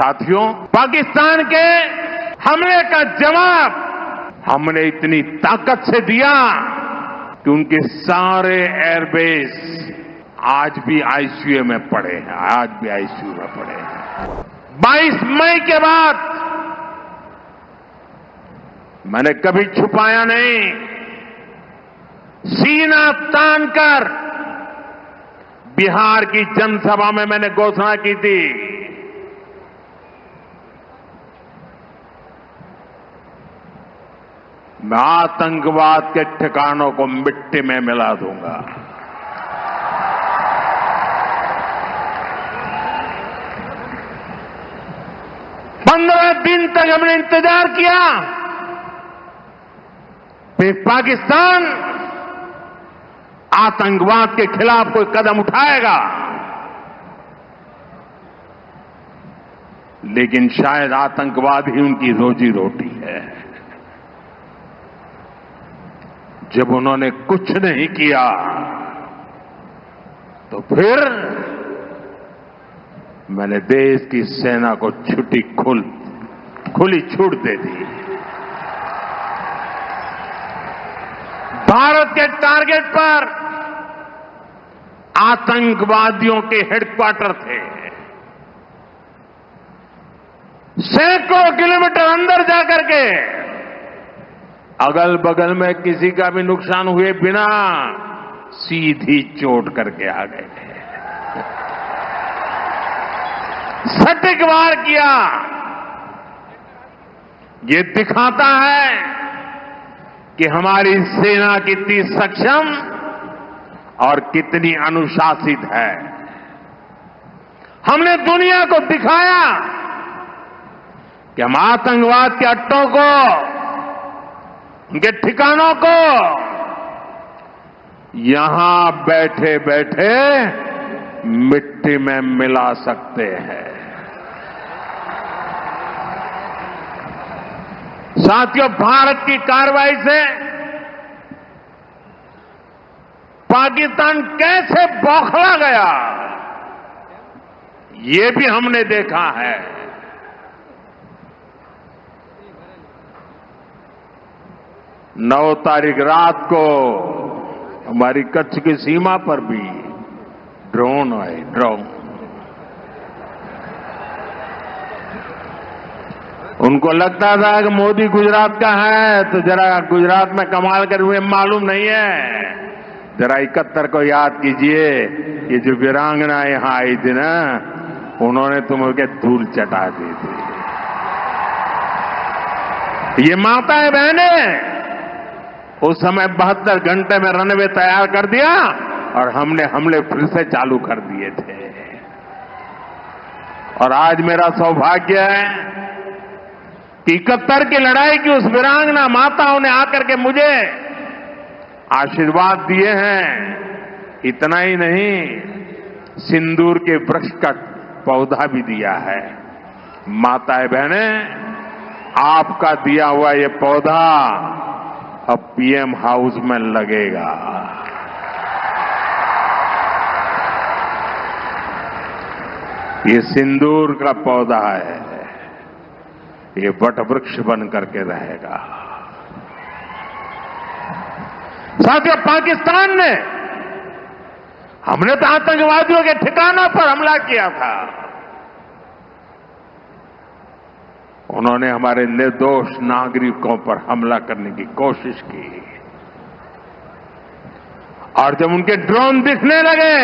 साथियों, पाकिस्तान के हमले का जवाब हमने इतनी ताकत से दिया कि उनके सारे एयरबेस आज भी आईसीयू में पड़े हैं, आज भी आईसीयू में पड़े हैं। 22 मई के बाद मैंने कभी छुपाया नहीं, सीना तानकर बिहार की जनसभा में मैंने घोषणा की थी, मैं आतंकवाद के ठिकानों को मिट्टी में मिला दूंगा। पंद्रह दिन तक हमने इंतजार किया, फिर पाकिस्तान आतंकवाद के खिलाफ कोई कदम उठाएगा, लेकिन शायद आतंकवाद ही उनकी रोजी रोटी है। जब उन्होंने कुछ नहीं किया तो फिर मैंने देश की सेना को खुली छूट दे दी। भारत के टारगेट पर आतंकवादियों के हेडक्वार्टर थे, सैकड़ों किलोमीटर अंदर जाकर के अगल बगल में किसी का भी नुकसान हुए बिना सीधी चोट करके आ गए थे, सटीक वार किया। ये दिखाता है कि हमारी सेना कितनी सक्षम और कितनी अनुशासित है। हमने दुनिया को दिखाया कि हम आतंकवाद के अड्डों को, उनके ठिकानों को यहां बैठे बैठे मिट्टी में मिला सकते हैं। साथियों, भारत की कार्रवाई से पाकिस्तान कैसे बौखला गया, ये भी हमने देखा है। नौ तारीख रात को हमारी कच्छ की सीमा पर भी ड्रोन आए, ड्रोन। उनको लगता था कि मोदी गुजरात का है तो जरा गुजरात में कमाल कर हुए मालूम नहीं है। जरा 71 को याद कीजिए, ये जो वीरांगना यहां आई थी ना, उन्होंने तुम्हें धूल चटा दी थी। ये माताएं बहनें उस समय 72 घंटे में रनवे तैयार कर दिया और हमने हमले फिर से चालू कर दिए थे। और आज मेरा सौभाग्य है कि 71 की लड़ाई की उस वीरांगना माताओं ने आकर के मुझे आशीर्वाद दिए हैं। इतना ही नहीं, सिंदूर के वृक्ष का पौधा भी दिया है। माताएं बहनें, आपका दिया हुआ ये पौधा अब पीएम हाउस में लगेगा। ये सिंदूर का पौधा है, ये वट वृक्ष बन करके रहेगा। साथियों, पाकिस्तान ने, हमने तो आतंकवादियों के ठिकानों पर हमला किया था, उन्होंने हमारे निर्दोष नागरिकों पर हमला करने की कोशिश की। और जब उनके ड्रोन दिखने लगे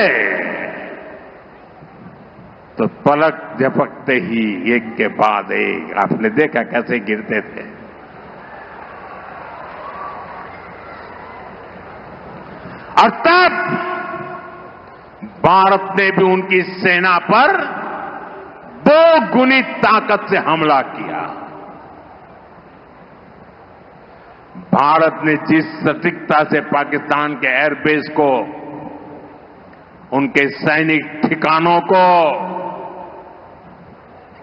तो पलक झपकते ही एक के बाद एक, आपने देखा कैसे गिरते थे। और तब भारत ने भी उनकी सेना पर 2 गुनी ताकत से हमला किया। भारत ने जिस सटीकता से पाकिस्तान के एयरबेस को, उनके सैनिक ठिकानों को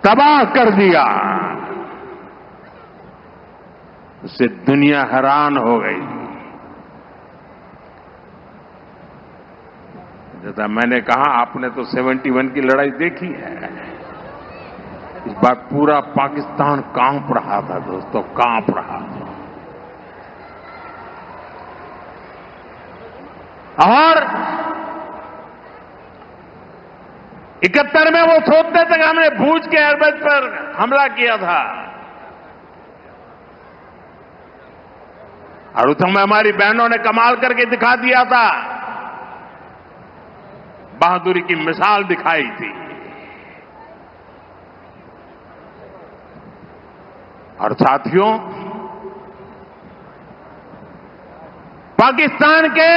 तबाह कर दिया, उससे दुनिया हैरान हो गई। जैसा मैंने कहा, आपने तो 71 की लड़ाई देखी है। इस बार पूरा पाकिस्तान कांप रहा था दोस्तों, कांप रहा था। और 71 में वो सोचते थे कि हमने भूज के एयरबेस पर हमला किया था, और उस समय हमारी बहनों ने कमाल करके दिखा दिया था, बहादुरी की मिसाल दिखाई थी। और साथियों, पाकिस्तान के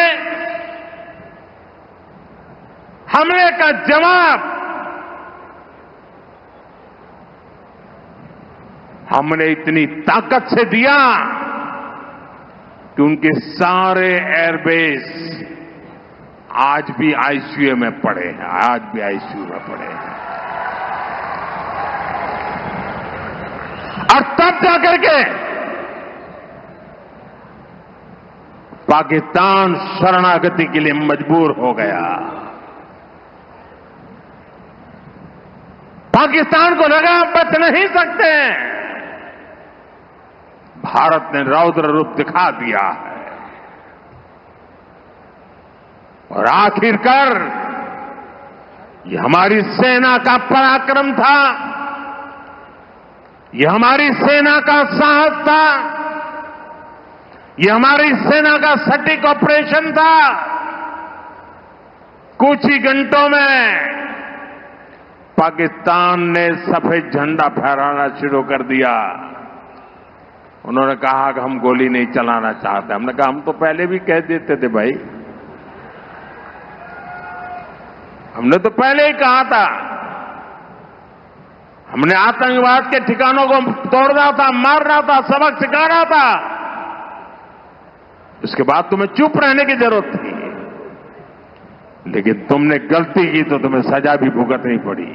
हमले का जवाब हमने इतनी ताकत से दिया कि उनके सारे एयरबेस आज भी आईसीयू में पड़े हैं, आज भी आईसीयू में पड़े हैं। और तब जाकर के पाकिस्तान शरणागति के लिए मजबूर हो गया। पाकिस्तान को लगा बच नहीं सकते, भारत ने रौद्र रूप दिखा दिया है। और आखिरकार ये हमारी सेना का पराक्रम था, ये हमारी सेना का साहस था, ये हमारी सेना का सटीक ऑपरेशन था। कुछ ही घंटों में पाकिस्तान ने सफेद झंडा फहराना शुरू कर दिया। उन्होंने कहा कि हम गोली नहीं चलाना चाहते। हमने कहा हम तो पहले भी कह देते थे भाई, हमने तो पहले ही कहा था, हमने आतंकवाद के ठिकानों को तोड़ना था, मारना था, सबक सिखाना था। उसके बाद तुम्हें चुप रहने की जरूरत थी, लेकिन तुमने गलती की तो तुम्हें सजा भी भुगतनी पड़ी।